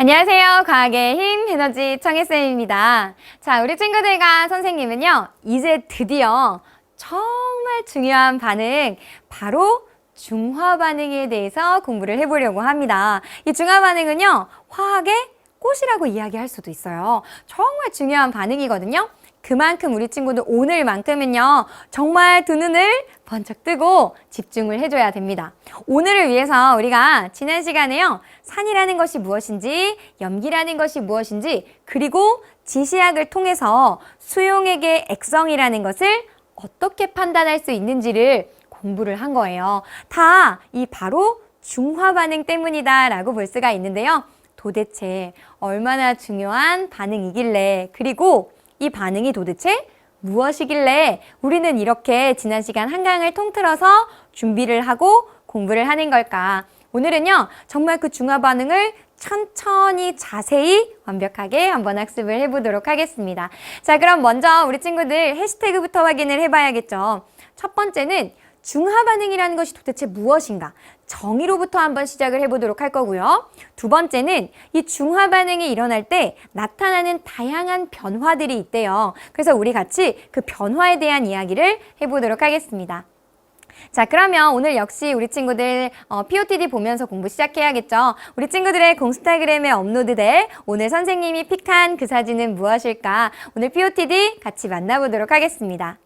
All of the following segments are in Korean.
안녕하세요. 과학의 힘 에너지 청혜쌤입니다. 자, 우리 친구들과 선생님은요, 이제 드디어 정말 중요한 반응, 바로 중화 반응에 대해서 공부를 해보려고 합니다. 이 중화 반응은요, 화학의 꽃이라고 이야기할 수도 있어요. 정말 중요한 반응이거든요. 그만큼 우리 친구들 오늘만큼은요, 정말 두 눈을 번쩍 뜨고 집중을 해줘야 됩니다. 오늘을 위해서 우리가 지난 시간에요, 산이라는 것이 무엇인지, 염기라는 것이 무엇인지, 그리고 지시학을 통해서 수용액의 액성이라는 것을 어떻게 판단할 수 있는지를 공부를 한 거예요. 다 이 바로 중화 반응 때문이다 라고 볼 수가 있는데요. 도대체 얼마나 중요한 반응이길래, 그리고 이 반응이 도대체 무엇이길래 우리는 이렇게 지난 시간 한강을 통틀어서 준비를 하고 공부를 하는 걸까? 오늘은요, 정말 그 중화 반응을 천천히 자세히 완벽하게 한번 학습을 해보도록 하겠습니다. 자, 그럼 먼저 우리 친구들 해시태그부터 확인을 해봐야겠죠. 첫 번째는 중화 반응이라는 것이 도대체 무엇인가? 정의로부터 한번 시작을 해보도록 할 거고요. 두 번째는 이 중화 반응이 일어날 때 나타나는 다양한 변화들이 있대요. 그래서 우리 같이 그 변화에 대한 이야기를 해보도록 하겠습니다. 자, 그러면 오늘 역시 우리 친구들 POTD 보면서 공부 시작해야겠죠. 우리 친구들의 공스타그램에 업로드될 오늘 선생님이 픽한 그 사진은 무엇일까? 오늘 POTD 같이 만나보도록 하겠습니다.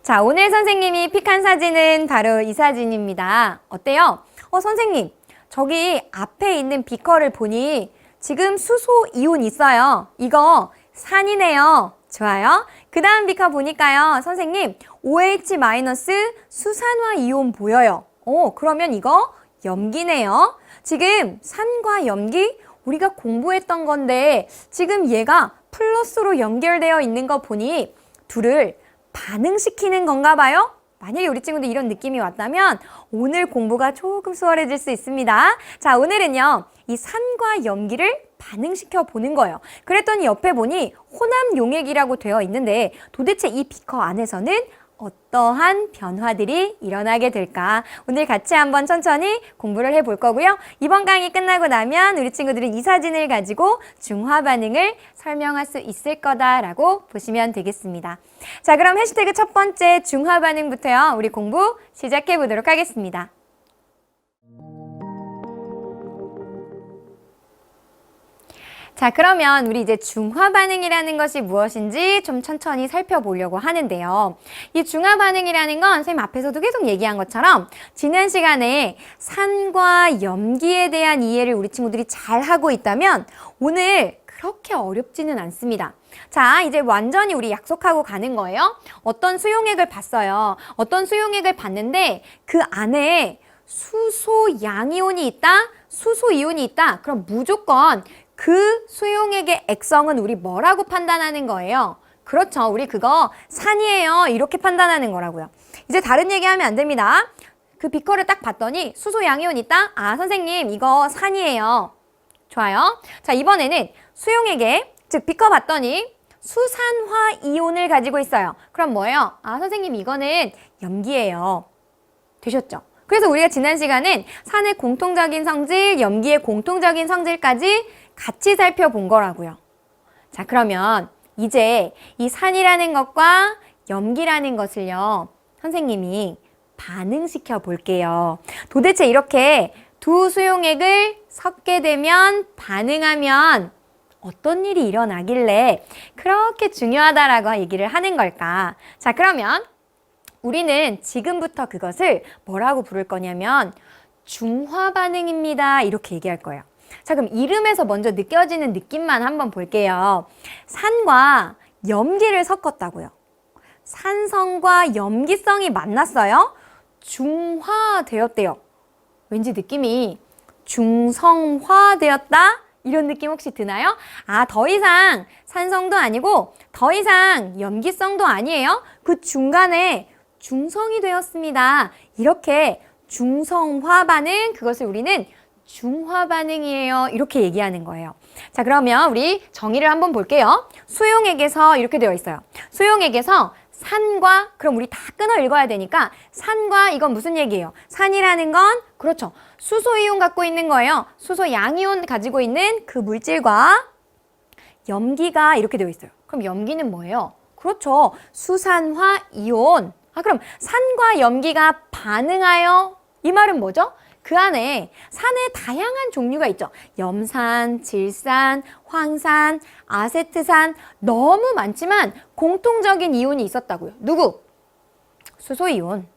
자, 오늘 선생님이 픽한 사진은 바로 이 사진입니다. 어때요? 선생님, 저기 앞에 있는 비커를 보니 지금 수소 이온 있어요. 이거 산이네요. 좋아요. 그 다음 비커 보니까요, 선생님, OH- 수산화 이온 보여요. 그러면 이거 염기네요. 지금 산과 염기, 우리가 공부했던 건데 지금 얘가 플러스로 연결되어 있는 거 보니 둘을 반응시키는 건가 봐요? 만약에 우리 친구들 이런 느낌이 왔다면 오늘 공부가 조금 수월해질 수 있습니다. 자, 오늘은요, 이 산과 염기를 반응시켜 보는 거예요. 그랬더니 옆에 보니 혼합 용액이라고 되어 있는데 도대체 이 비커 안에서는 어떠한 변화들이 일어나게 될까? 오늘 같이 한번 천천히 공부를 해볼 거고요. 이번 강의 끝나고 나면 우리 친구들은 이 사진을 가지고 중화 반응을 설명할 수 있을 거다라고 보시면 되겠습니다. 자, 그럼 해시태그 첫 번째 중화 반응부터요, 우리 공부 시작해 보도록 하겠습니다. 자, 그러면 우리 이제 중화 반응이라는 것이 무엇인지 좀 천천히 살펴보려고 하는데요. 이 중화 반응이라는 건 선생님 앞에서도 계속 얘기한 것처럼 지난 시간에 산과 염기에 대한 이해를 우리 친구들이 잘 하고 있다면 오늘 그렇게 어렵지는 않습니다. 자, 이제 완전히 우리 약속하고 가는 거예요. 어떤 수용액을 봤어요. 어떤 수용액을 봤는데 그 안에 수소 양이온이 있다, 수소 이온이 있다. 그럼 무조건 그 수용액의 액성은 우리 뭐라고 판단하는 거예요? 그렇죠. 우리 그거 산이에요. 이렇게 판단하는 거라고요. 이제 다른 얘기하면 안 됩니다. 그 비커를 딱 봤더니 수소 양이온 있다? 아, 선생님 이거 산이에요. 좋아요. 자, 이번에는 수용액에, 즉 비커 봤더니 수산화 이온을 가지고 있어요. 그럼 뭐예요? 아, 선생님 이거는 염기예요. 되셨죠? 그래서 우리가 지난 시간은 산의 공통적인 성질, 염기의 공통적인 성질까지 같이 살펴본 거라고요. 자, 그러면 이제 이 산이라는 것과 염기라는 것을요, 선생님이 반응시켜 볼게요. 도대체 이렇게 두 수용액을 섞게 되면 반응하면 어떤 일이 일어나길래 그렇게 중요하다라고 얘기를 하는 걸까? 자, 그러면 우리는 지금부터 그것을 뭐라고 부를 거냐면 중화 반응입니다. 이렇게 얘기할 거예요. 자, 그럼 이름에서 먼저 느껴지는 느낌만 한번 볼게요. 산과 염기를 섞었다고요. 산성과 염기성이 만났어요. 중화되었대요. 왠지 느낌이 중성화되었다? 이런 느낌 혹시 드나요? 아, 더 이상 산성도 아니고 더 이상 염기성도 아니에요. 그 중간에 중성이 되었습니다. 이렇게 중성화 반응, 그것을 우리는 중화 반응이에요. 이렇게 얘기하는 거예요. 자, 그러면 우리 정의를 한번 볼게요. 수용액에서 이렇게 되어 있어요. 수용액에서 산과, 그럼 우리 다 끊어 읽어야 되니까 산과 이건 무슨 얘기예요? 산이라는 건 그렇죠. 수소이온 갖고 있는 거예요. 수소 양이온 가지고 있는 그 물질과 염기가 이렇게 되어 있어요. 그럼 염기는 뭐예요? 그렇죠. 수산화 이온. 그럼 산과 염기가 반응하여 이 말은 뭐죠? 그 안에 산에 다양한 종류가 있죠. 염산, 질산, 황산, 아세트산 너무 많지만 공통적인 이온이 있었다고요. 누구? 수소이온.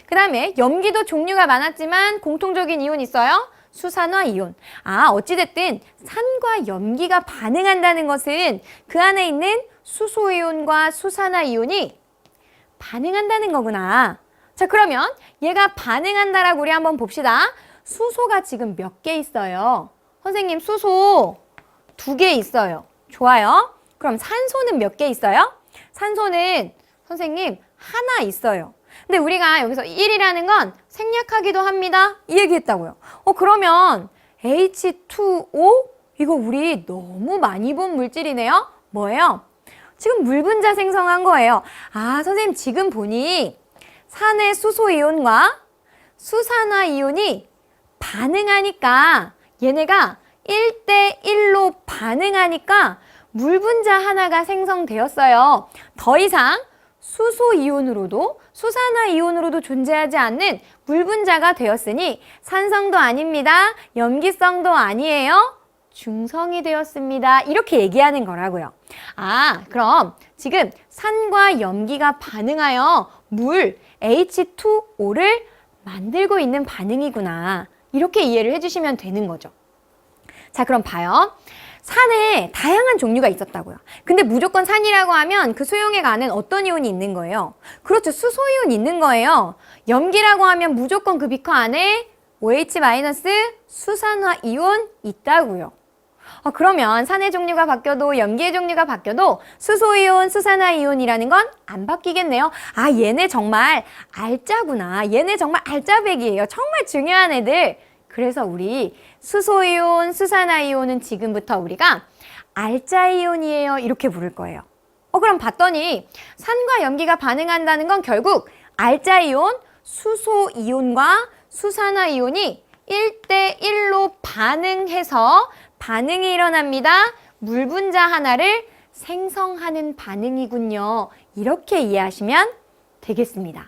그 다음에 염기도 종류가 많았지만 공통적인 이온이 있어요. 수산화 이온. 어찌됐든 산과 염기가 반응한다는 것은 그 안에 있는 수소이온과 수산화 이온이 반응한다는 거구나. 자, 그러면 얘가 반응한다라고 우리 한번 봅시다. 수소가 지금 몇 개 있어요? 선생님, 수소 2개 있어요. 좋아요. 그럼 산소는 몇 개 있어요? 산소는 선생님 하나 있어요. 근데 우리가 여기서 1이라는 건 생략하기도 합니다. 이 얘기했다고요. 그러면 H2O? 이거 우리 너무 많이 본 물질이네요. 뭐예요? 지금 물 분자 생성한 거예요. 선생님 지금 보니 산의 수소이온과 수산화 이온이 반응하니까 얘네가 1대1로 반응하니까 물 분자 하나가 생성되었어요. 더 이상 수소이온으로도 수산화이온으로도 존재하지 않는 물 분자가 되었으니 산성도 아닙니다. 염기성도 아니에요. 중성이 되었습니다. 이렇게 얘기하는 거라고요. 그럼 지금 산과 염기가 반응하여 물 H2O를 만들고 있는 반응이구나. 이렇게 이해를 해주시면 되는 거죠. 자, 그럼 봐요. 산에 다양한 종류가 있었다고요. 근데 무조건 산이라고 하면 그 수용에 가는 어떤 이온이 있는 거예요? 그렇죠. 수소이온 있는 거예요. 염기라고 하면 무조건 그 비커 안에 OH- 수산화 이온 있다고요. 그러면 산의 종류가 바뀌어도 염기의 종류가 바뀌어도 수소이온, 수산화이온이라는 건 안 바뀌겠네요. 얘네 정말 알짜구나. 얘네 정말 알짜배기예요. 정말 중요한 애들. 그래서 우리 수소이온, 수산화이온은 지금부터 우리가 알짜이온이에요. 이렇게 부를 거예요. 그럼 봤더니 산과 염기가 반응한다는 건 결국 알짜이온, 수소이온과 수산화이온이 1대1로 반응해서 반응이 일어납니다. 물 분자 하나를 생성하는 반응이군요. 이렇게 이해하시면 되겠습니다.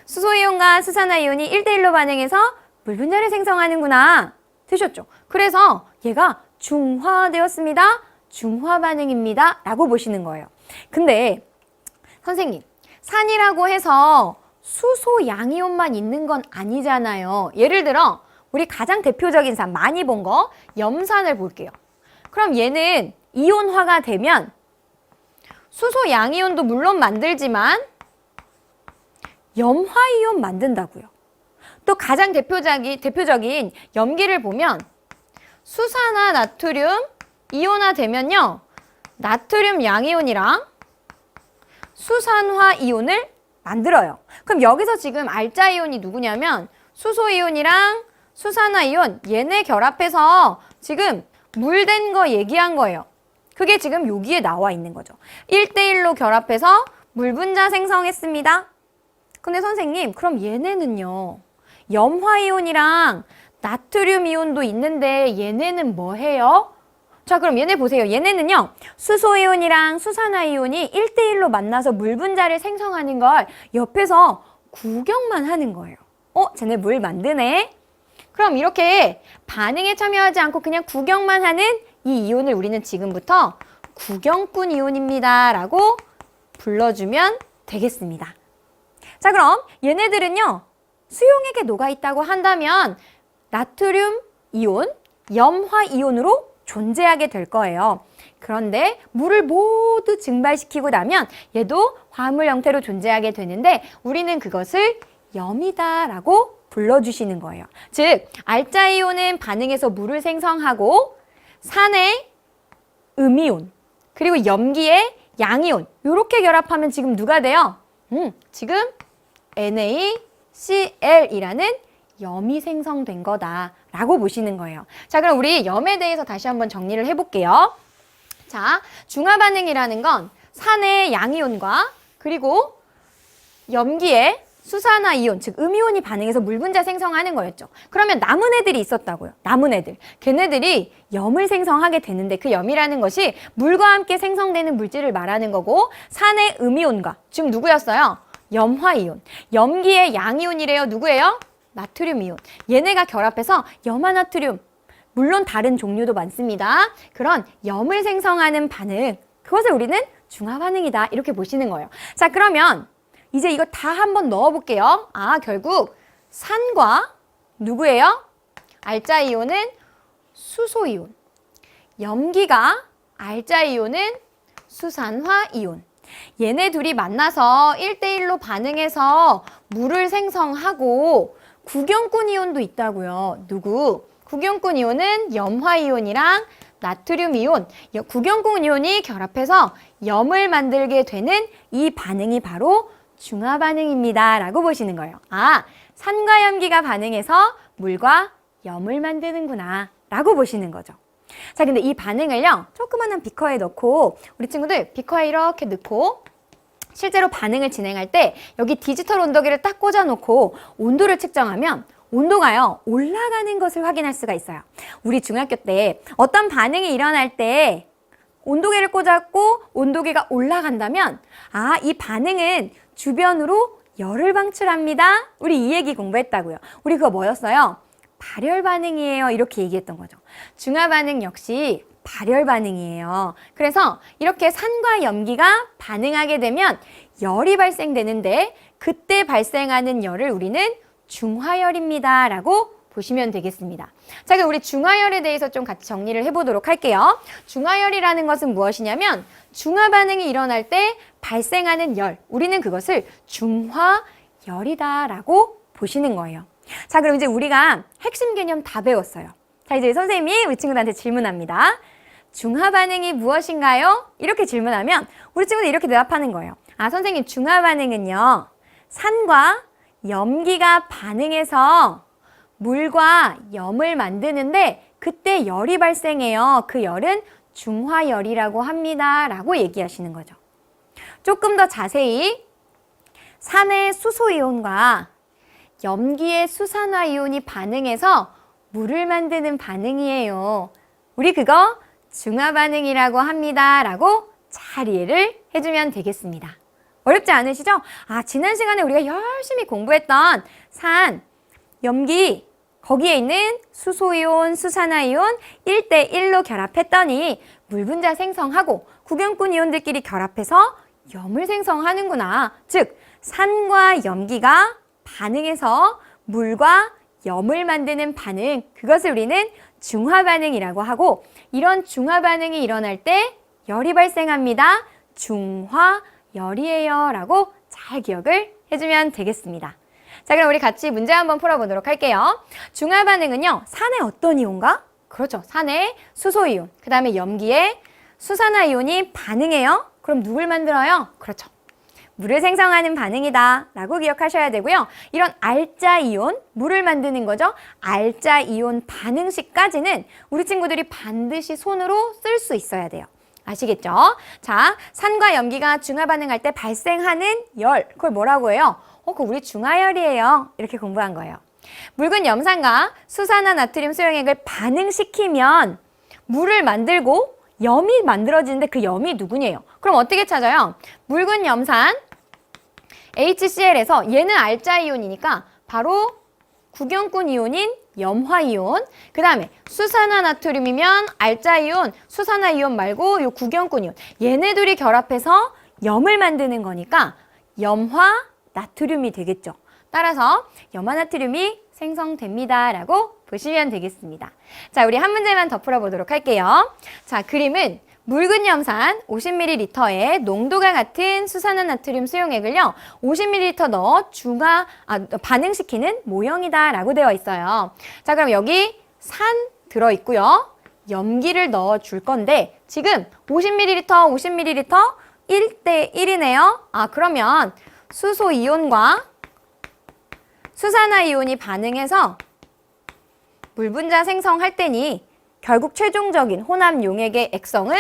수소이온과 수산화이온이 1대1로 반응해서 물 분자를 생성하는구나. 되셨죠? 그래서 얘가 중화되었습니다. 중화 반응입니다. 라고 보시는 거예요. 근데 선생님, 산이라고 해서 수소 양이온만 있는 건 아니잖아요. 예를 들어 우리 가장 대표적인 산, 많이 본 거, 염산을 볼게요. 그럼 얘는 이온화가 되면 수소 양이온도 물론 만들지만 염화이온 만든다고요. 또 가장 대표적인 염기를 보면 수산화 나트륨 이온화 되면요. 나트륨 양이온이랑 수산화 이온을 만들어요. 그럼 여기서 지금 알짜이온이 누구냐면 수소이온이랑 수산화이온 얘네 결합해서 지금 물 된 거 얘기한 거예요. 그게 지금 여기에 나와 있는 거죠. 1대1로 결합해서 물 분자 생성했습니다. 근데 선생님, 그럼 얘네는요. 염화이온이랑 나트륨 이온도 있는데 얘네는 뭐 해요? 자, 그럼 얘네 보세요. 얘네는요. 수소이온이랑 수산화이온이 1대1로 만나서 물 분자를 생성하는 걸 옆에서 구경만 하는 거예요. 쟤네 물 만드네? 그럼 이렇게 반응에 참여하지 않고 그냥 구경만 하는 이 이온을 우리는 지금부터 구경꾼 이온입니다. 라고 불러주면 되겠습니다. 자, 그럼 얘네들은요. 수용액에 녹아있다고 한다면 나트륨 이온, 염화 이온으로 존재하게 될 거예요. 그런데 물을 모두 증발시키고 나면 얘도 화합물 형태로 존재하게 되는데 우리는 그것을 염이다 라고 불러주시는 거예요. 즉, 알짜이온은 반응해서 물을 생성하고 산의 음이온, 그리고 염기의 양이온 이렇게 결합하면 지금 누가 돼요? 지금 NaCl이라는 염이 생성된 거다라고 보시는 거예요. 자, 그럼 우리 염에 대해서 다시 한번 정리를 해볼게요. 자, 중화 반응이라는 건 산의 양이온과 그리고 염기의 수산화이온, 즉 음이온이 반응해서 물 분자 생성하는 거였죠. 그러면 남은 애들이 있었다고요. 남은 애들. 걔네들이 염을 생성하게 되는데 그 염이라는 것이 물과 함께 생성되는 물질을 말하는 거고 산의 음이온과 지금 누구였어요? 염화이온. 염기의 양이온이래요. 누구예요? 나트륨이온. 얘네가 결합해서 염화나트륨. 물론 다른 종류도 많습니다. 그런 염을 생성하는 반응. 그것을 우리는 중화반응이다. 이렇게 보시는 거예요. 자, 그러면 이제 이거 다 한번 넣어볼게요. 아, 결국 산과 누구예요? 알자이온은 수소이온. 염기가 알자이온은 수산화이온. 얘네 둘이 만나서 1대1로 반응해서 물을 생성하고 구경꾼 이온도 있다고요. 누구? 구경꾼 이온은 염화이온이랑 나트륨 이온, 구경꾼 이온이 결합해서 염을 만들게 되는 이 반응이 바로 중화 반응입니다. 라고 보시는 거예요. 아, 산과 염기가 반응해서 물과 염을 만드는구나. 라고 보시는 거죠. 자, 근데 이 반응을요, 조그만한 비커에 넣고, 우리 친구들 비커에 이렇게 넣고, 실제로 반응을 진행할 때 여기 디지털 온도계를 딱 꽂아놓고 온도를 측정하면 온도가요, 올라가는 것을 확인할 수가 있어요. 우리 중학교 때 어떤 반응이 일어날 때 온도계를 꽂았고 온도계가 올라간다면 아, 이 반응은 주변으로 열을 방출합니다. 우리 이 얘기 공부했다고요. 우리 그거 뭐였어요? 발열 반응이에요. 이렇게 얘기했던 거죠. 중화 반응 역시 발열 반응이에요. 그래서 이렇게 산과 염기가 반응하게 되면 열이 발생되는데 그때 발생하는 열을 우리는 중화열입니다. 라고 보시면 되겠습니다. 자, 그럼 우리 중화열에 대해서 좀 같이 정리를 해보도록 할게요. 중화열이라는 것은 무엇이냐면 중화 반응이 일어날 때 발생하는 열, 우리는 그것을 중화열이다 라고 보시는 거예요. 자, 그럼 이제 우리가 핵심 개념 다 배웠어요. 자, 이제 선생님이 우리 친구들한테 질문합니다. 중화 반응이 무엇인가요? 이렇게 질문하면 우리 친구들 이렇게 대답하는 거예요. 아, 선생님, 중화 반응은요, 산과 염기가 반응해서 물과 염을 만드는데 그때 열이 발생해요. 그 열은 중화열이라고 합니다. 라고 얘기하시는 거죠. 조금 더 자세히 산의 수소이온과 염기의 수산화이온이 반응해서 물을 만드는 반응이에요. 우리 그거 중화반응이라고 합니다. 라고 잘 이해를 해주면 되겠습니다. 어렵지 않으시죠? 아, 지난 시간에 우리가 열심히 공부했던 산, 염기, 거기에 있는 수소이온, 수산화이온 1대1로 결합했더니 물 분자 생성하고 구경꾼 이온들끼리 결합해서 염을 생성하는구나. 즉, 산과 염기가 반응해서 물과 염을 만드는 반응, 그것을 우리는 중화반응이라고 하고 이런 중화반응이 일어날 때 열이 발생합니다. 중화열이에요. 라고 잘 기억을 해주면 되겠습니다. 자, 그럼 우리 같이 문제 한번 풀어보도록 할게요. 중화반응은요, 산의 어떤 이온과? 그렇죠. 산의 수소이온, 그 다음에 염기에 수산화이온이 반응해요. 그럼 누굴 만들어요? 그렇죠. 물을 생성하는 반응이다 라고 기억하셔야 되고요. 이런 알자이온, 물을 만드는 거죠. 알자이온 반응식까지는 우리 친구들이 반드시 손으로 쓸 수 있어야 돼요. 아시겠죠? 자, 산과 염기가 중화 반응할 때 발생하는 열, 그걸 뭐라고 해요? 그거 우리 중화열이에요. 이렇게 공부한 거예요. 묽은 염산과 수산화 나트륨 수용액을 반응시키면 물을 만들고 염이 만들어지는데 그 염이 누구냐요? 그럼 어떻게 찾아요? 묽은 염산 HCl에서 얘는 알자이온이니까 바로 구경꾼 이온인 염화이온, 그 다음에 수산화 나트륨이면 알자이온, 수산화이온 말고 요 구경꾼 이온, 얘네 둘이 결합해서 염을 만드는 거니까 염화 나트륨이 되겠죠. 따라서 염화 나트륨이 생성됩니다. 라고 보시면 되겠습니다. 자, 우리 한 문제만 더 풀어보도록 할게요. 자, 그림은 묽은 염산 50ml에 농도가 같은 수산화 나트륨 수용액을요 50ml 넣어 반응시키는 모형이다 라고 되어 있어요. 자, 그럼 여기 산 들어있고요. 염기를 넣어 줄 건데 지금 50ml, 50ml 1대1이네요. 아, 그러면 수소이온과 수산화이온이 반응해서 물 분자 생성할 때니 결국 최종적인 혼합 용액의 액성은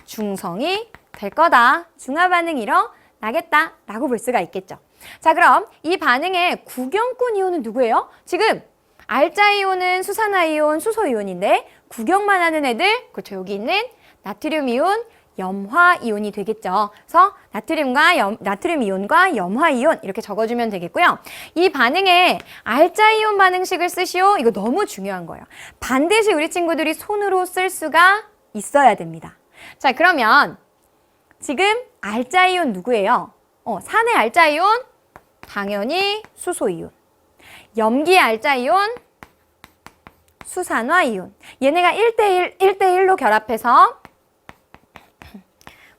중성이 될 거다. 중화 반응이 일어나겠다 라고 볼 수가 있겠죠. 자, 그럼 이 반응의 구경꾼 이온은 누구예요? 지금 알자이온은 수산화이온, 수소이온인데 구경만 하는 애들, 그렇죠. 여기 있는 나트륨이온, 염화이온이 되겠죠. 그래서 나트륨 이온과 염화이온 이렇게 적어주면 되겠고요. 이 반응에 알자이온 반응식을 쓰시오. 이거 너무 중요한 거예요. 반드시 우리 친구들이 손으로 쓸 수가 있어야 됩니다. 자, 그러면 지금 알자이온 누구예요? 산의 알자이온, 당연히 수소이온. 염기의 알자이온, 수산화이온. 얘네가 1대1로 결합해서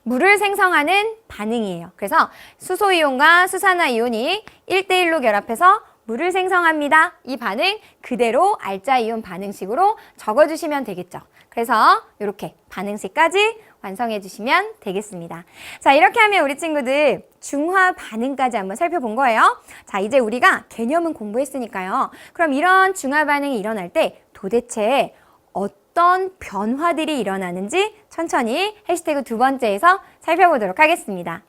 물을 생성하는 반응이에요. 그래서 수소이온과 수산화이온이 1대1로 결합해서 물을 생성합니다. 이 반응 그대로 알자이온 반응식으로 적어주시면 되겠죠. 그래서 이렇게 반응식까지 완성해 주시면 되겠습니다. 자, 이렇게 하면 우리 친구들 중화 반응까지 한번 살펴본 거예요. 자, 이제 우리가 개념은 공부했으니까요. 그럼 이런 중화 반응이 일어날 때 도대체 어떤 변화들이 일어나는지 천천히 해시태그 2번째에서 살펴보도록 하겠습니다.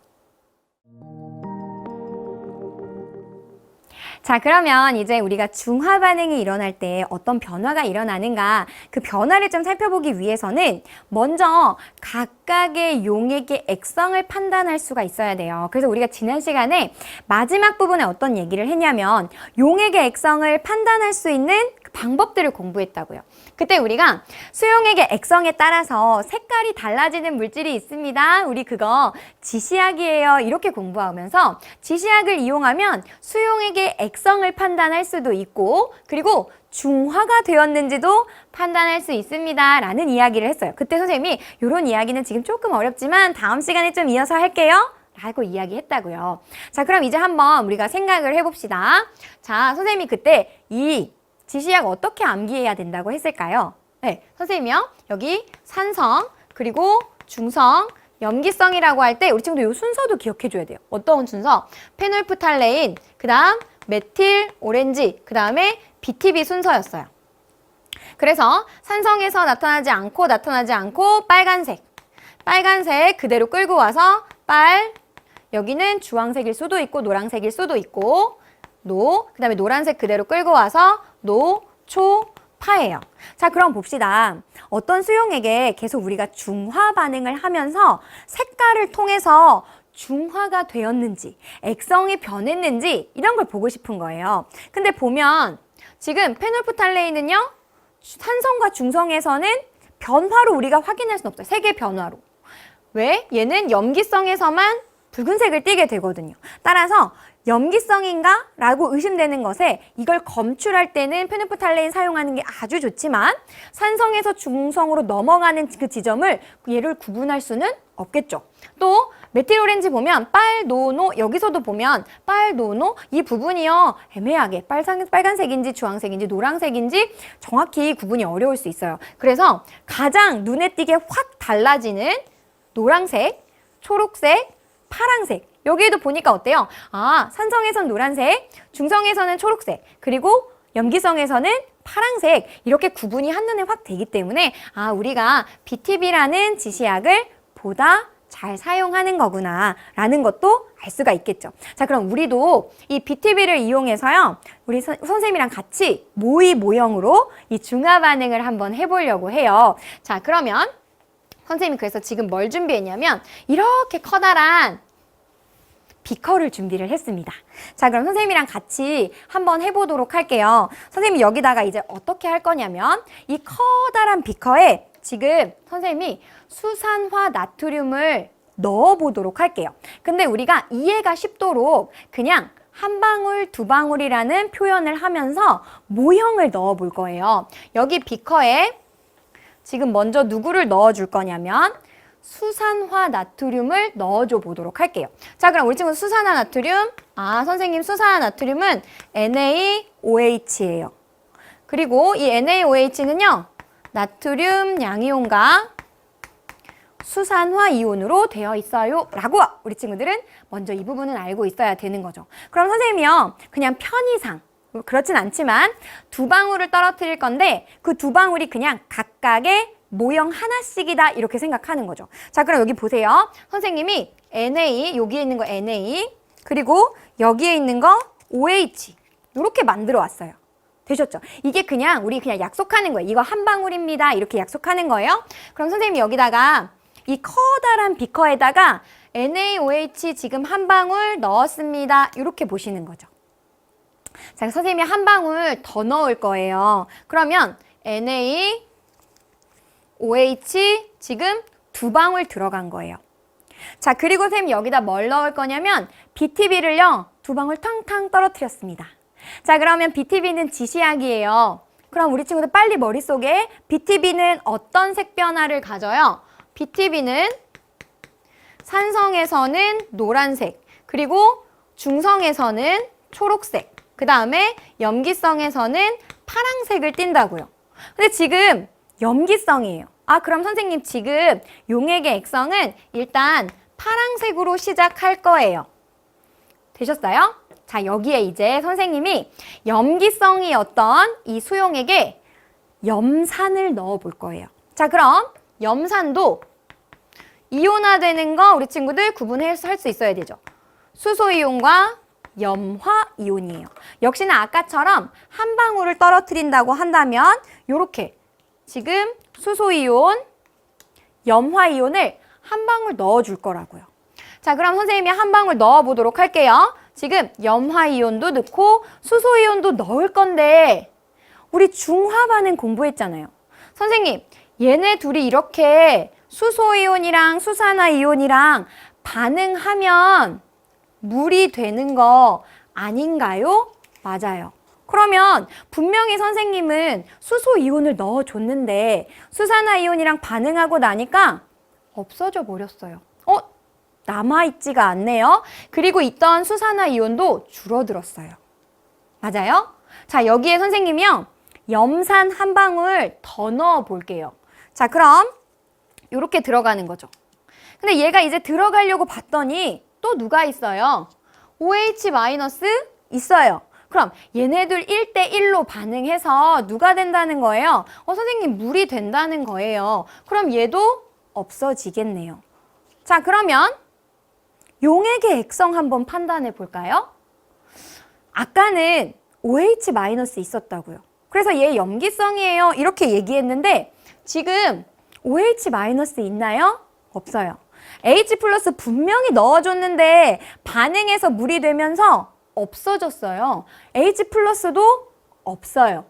자, 그러면 이제 우리가 중화 반응이 일어날 때 어떤 변화가 일어나는가 그 변화를 좀 살펴보기 위해서는 먼저 각각의 용액의 액성을 판단할 수가 있어야 돼요. 그래서 우리가 지난 시간에 마지막 부분에 어떤 얘기를 했냐면 용액의 액성을 판단할 수 있는 방법들을 공부했다고요. 그때 우리가 수용액의 액성에 따라서 색깔이 달라지는 물질이 있습니다. 우리 그거 지시약이에요. 이렇게 공부하면서 지시약을 이용하면 수용액의 액성을 판단할 수도 있고 그리고 중화가 되었는지도 판단할 수 있습니다. 라는 이야기를 했어요. 그때 선생님이 이런 이야기는 지금 조금 어렵지만 다음 시간에 좀 이어서 할게요. 라고 이야기했다고요. 자, 그럼 이제 한번 우리가 생각을 해봅시다. 자, 선생님이 그때 이 지시약 어떻게 암기해야 된다고 했을까요? 네, 선생님이요. 여기 산성, 그리고 중성, 염기성이라고 할 때 우리 친구들 이 순서도 기억해줘야 돼요. 어떤 순서? 페놀프탈레인, 그 다음 메틸 오렌지, 그 다음에 BTB 순서였어요. 그래서 산성에서 나타나지 않고 빨간색 그대로 끌고 와서 여기는 주황색일 수도 있고 노란색일 수도 있고 그 다음에 노란색 그대로 끌고 와서 파예요. 자, 그럼 봅시다. 어떤 수용액에 계속 우리가 중화 반응을 하면서 색깔을 통해서 중화가 되었는지, 액성이 변했는지 이런 걸 보고 싶은 거예요. 근데 보면 지금 페놀프탈레인은요. 산성과 중성에서는 변화로 우리가 확인할 수는 없어요. 색의 변화로. 왜? 얘는 염기성에서만 붉은색을 띠게 되거든요. 따라서 염기성인가? 라고 의심되는 것에 이걸 검출할 때는 페놀프탈레인 사용하는 게 아주 좋지만 산성에서 중성으로 넘어가는 그 지점을 얘를 구분할 수는 없겠죠. 또 메틸 오렌지 보면 빨노노 여기서도 보면 빨노노 이 부분이요 애매하게 빨간색인지 주황색인지 노란색인지 정확히 구분이 어려울 수 있어요. 그래서 가장 눈에 띄게 확 달라지는 노란색, 초록색, 파란색 여기에도 보니까 어때요? 아, 산성에선 노란색, 중성에서는 초록색, 그리고 염기성에서는 파란색 이렇게 구분이 한눈에 확 되기 때문에 아, 우리가 BTB라는 지시약을 보다 잘 사용하는 거구나 라는 것도 알 수가 있겠죠. 자, 그럼 우리도 이 BTB를 이용해서요 우리 선생님이랑 같이 모의모형으로 이 중화 반응을 한번 해보려고 해요. 자, 그러면 선생님이 그래서 지금 뭘 준비했냐면 이렇게 커다란 비커를 준비를 했습니다. 자, 그럼 선생님이랑 같이 한번 해보도록 할게요. 선생님이 여기다가 이제 어떻게 할 거냐면 이 커다란 비커에 지금 선생님이 수산화 나트륨을 넣어보도록 할게요. 근데 우리가 이해가 쉽도록 그냥 한 방울, 두 방울이라는 표현을 하면서 모형을 넣어볼 거예요. 여기 비커에 지금 먼저 누구를 넣어줄 거냐면 수산화 나트륨을 넣어줘 보도록 할게요. 자, 그럼 우리 친구 수산화 나트륨. 아, 선생님 수산화 나트륨은 NaOH예요. 그리고 이 NaOH는요. 나트륨 양이온과 수산화 이온으로 되어 있어요. 라고 우리 친구들은 먼저 이 부분은 알고 있어야 되는 거죠. 그럼 선생님이요. 그냥 편의상 그렇진 않지만 두 방울을 떨어뜨릴 건데 그 두 방울이 그냥 각각의 모형 하나씩이다 이렇게 생각하는 거죠. 자, 그럼 여기 보세요. 선생님이 NA, 여기에 있는 거 NA, 그리고 여기에 있는 거 OH. 이렇게 만들어 왔어요. 되셨죠? 이게 우리 그냥 약속하는 거예요. 이거 한 방울입니다. 이렇게 약속하는 거예요. 그럼 선생님이 여기다가 이 커다란 비커에다가 NaOH 지금 한 방울 넣었습니다. 이렇게 보시는 거죠. 자, 선생님이 한 방울 더 넣을 거예요. 그러면 NaOH 지금 2방울 들어간 거예요. 자, 그리고 선생님 여기다 뭘 넣을 거냐면 BTB를요 2방울 탕탕 떨어뜨렸습니다. 자, 그러면 BTB는 지시약이에요. 그럼 우리 친구들 빨리 머릿속에 BTB는 어떤 색 변화를 가져요? BTB는 산성에서는 노란색, 그리고 중성에서는 초록색, 그 다음에 염기성에서는 파란색을 띈다고요. 근데 지금 염기성이에요. 아, 그럼 선생님 지금 용액의 액성은 일단 파란색으로 시작할 거예요. 되셨어요? 자, 여기에 이제 선생님이 염기성이었던 이 수용액에 염산을 넣어 볼 거예요. 자, 그럼 염산도 이온화되는 거 우리 친구들 구분해서 할 수 있어야 되죠. 수소이온과 염화이온이에요. 역시나 아까처럼 한 방울을 떨어뜨린다고 한다면 이렇게 지금 수소이온, 염화이온을 한 방울 넣어줄 거라고요. 자, 그럼 선생님이 한 방울 넣어보도록 할게요. 지금 염화이온도 넣고 수소이온도 넣을 건데 우리 중화반응 공부했잖아요. 선생님, 얘네 둘이 이렇게 수소이온이랑 수산화이온이랑 반응하면 물이 되는 거 아닌가요? 맞아요. 그러면 분명히 선생님은 수소이온을 넣어줬는데 수산화이온이랑 반응하고 나니까 없어져 버렸어요. 남아있지가 않네요. 그리고 있던 수산화이온도 줄어들었어요. 맞아요? 자, 여기에 선생님이요. 염산 한 방울 더 넣어 볼게요. 자, 그럼 이렇게 들어가는 거죠. 근데 얘가 이제 들어가려고 봤더니 또 누가 있어요? OH- 있어요. 그럼 얘네들 1대1로 반응해서 누가 된다는 거예요? 선생님 물이 된다는 거예요. 그럼 얘도 없어지겠네요. 자, 그러면 용액의 액성 한번 판단해 볼까요? 아까는 OH- 있었다고요. 그래서 얘 염기성이에요. 이렇게 얘기했는데 지금 OH- 있나요? 없어요. H+ 분명히 넣어줬는데 반응해서 물이 되면서 없어졌어요. H+도 없어요.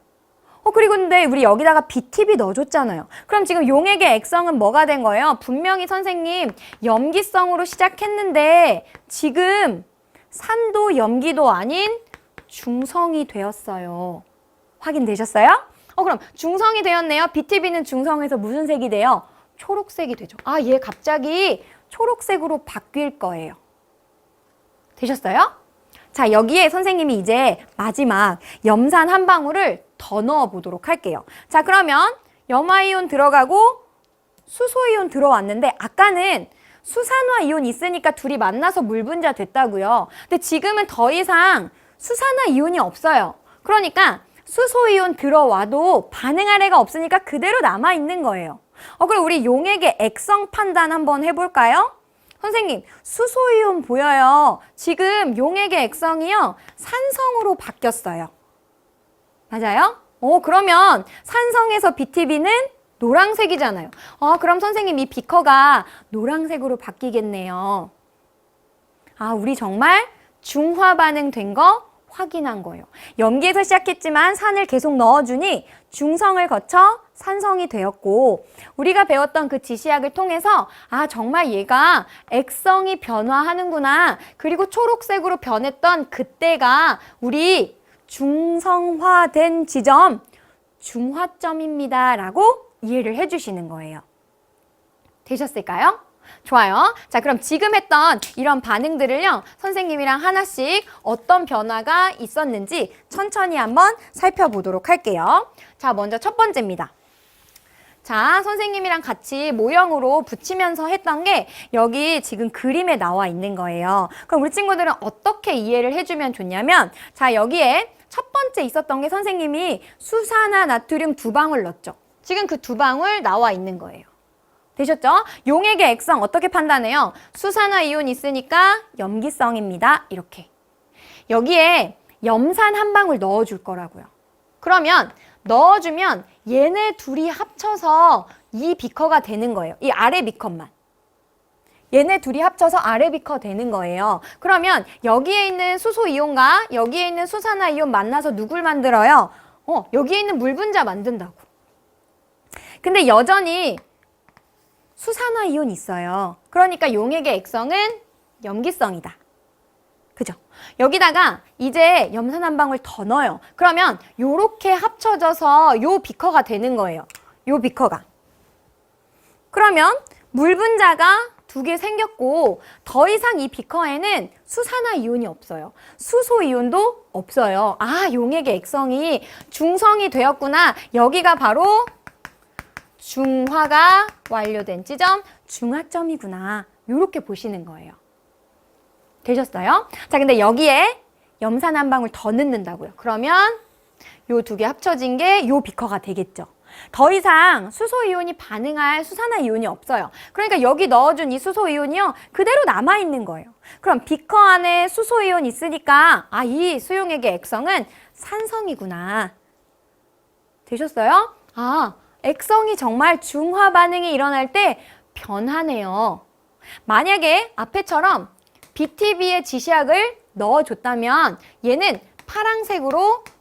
그리고 근데 우리 여기다가 BTB 넣어줬잖아요. 그럼 지금 용액의 액성은 뭐가 된 거예요? 분명히 선생님 염기성으로 시작했는데 지금 산도 염기도 아닌 중성이 되었어요. 확인되셨어요? 그럼 중성이 되었네요. BTB는 중성에서 무슨 색이 돼요? 초록색이 되죠. 아, 얘 갑자기 초록색으로 바뀔 거예요. 되셨어요? 자, 여기에 선생님이 이제 마지막 염산 한 방울을 더 넣어 보도록 할게요. 자, 그러면 염화이온 들어가고 수소이온 들어왔는데 아까는 수산화이온 있으니까 둘이 만나서 물 분자 됐다고요. 근데 지금은 더 이상 수산화이온이 없어요. 그러니까 수소이온 들어와도 반응할 애가 없으니까 그대로 남아있는 거예요. 그럼 우리 용액의 액성 판단 한번 해볼까요? 선생님, 수소이온 보여요. 지금 용액의 액성이요. 산성으로 바뀌었어요. 맞아요? 그러면 산성에서 BTB는 노란색이잖아요. 그럼 선생님 이 비커가 노란색으로 바뀌겠네요. 아, 우리 정말 중화 반응 된 거 확인한 거예요. 염기에서 시작했지만 산을 계속 넣어주니 중성을 거쳐 산성이 되었고 우리가 배웠던 그 지시약을 통해서 아, 정말 얘가 액성이 변화하는구나. 그리고 초록색으로 변했던 그때가 우리 중성화된 지점 중화점입니다 라고 이해를 해주시는 거예요. 되셨을까요? 좋아요. 자, 그럼 지금 했던 이런 반응들을요, 선생님이랑 하나씩 어떤 변화가 있었는지 천천히 한번 살펴보도록 할게요. 자, 먼저 첫 번째입니다. 자, 선생님이랑 같이 모형으로 붙이면서 했던 게 여기 지금 그림에 나와 있는 거예요. 그럼 우리 친구들은 어떻게 이해를 해주면 좋냐면, 자, 여기에 첫 번째 있었던 게 선생님이 수산화 나트륨 2방울 넣었죠. 지금 그 2방울 나와 있는 거예요. 되셨죠? 용액의 액성 어떻게 판단해요? 수산화이온 있으니까 염기성입니다. 이렇게. 여기에 염산 한 방울 넣어줄 거라고요. 그러면 넣어주면 얘네 둘이 합쳐서 이 비커가 되는 거예요. 이 아래 비커만. 얘네 둘이 합쳐서 아래 비커 되는 거예요. 그러면 여기에 있는 수소이온과 여기에 있는 수산화이온 만나서 누굴 만들어요? 여기에 있는 물 분자 만든다고. 근데 여전히 수산화이온이 있어요. 그러니까 용액의 액성은 염기성이다. 그죠? 여기다가 이제 염산 한 방울 더 넣어요. 그러면 요렇게 합쳐져서 요 비커가 되는 거예요. 요 비커가. 그러면 물 분자가 2개 생겼고 더 이상 이 비커에는 수산화이온이 없어요. 수소이온도 없어요. 아, 용액의 액성이 중성이 되었구나. 여기가 바로 중화가 완료된 지점, 중화점이구나. 이렇게 보시는 거예요. 되셨어요? 자, 근데 여기에 염산 한 방울 더 넣는다고요. 그러면 요 2개 합쳐진 게 요 비커가 되겠죠. 더 이상 수소이온이 반응할 수산화이온이 없어요. 그러니까 여기 넣어준 이 수소이온이요, 그대로 남아있는 거예요. 그럼 비커 안에 수소이온이 있으니까 이 수용액의 액성은 산성이구나. 되셨어요? 액성이 정말 중화 반응이 일어날 때 변하네요. 만약에 앞에처럼 BTB의 지시약을 넣어줬다면 얘는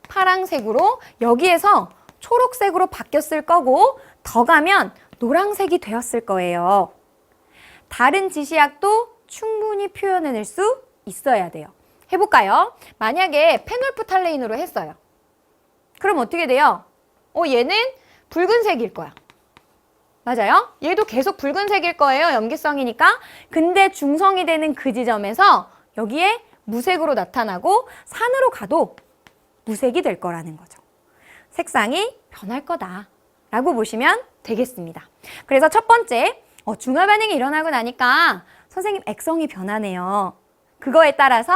파랑색으로 여기에서 초록색으로 바뀌었을 거고 더 가면 노란색이 되었을 거예요. 다른 지시약도 충분히 표현해낼 수 있어야 돼요. 해볼까요? 만약에 페놀프탈레인으로 했어요. 그럼 어떻게 돼요? 얘는 붉은색일 거야. 맞아요? 얘도 계속 붉은색일 거예요. 염기성이니까. 근데 중성이 되는 그 지점에서 여기에 무색으로 나타나고 산으로 가도 무색이 될 거라는 거죠. 색상이 변할 거다라고 보시면 되겠습니다. 그래서 첫 번째, 중화 반응이 일어나고 나니까 선생님 액성이 변하네요. 그거에 따라서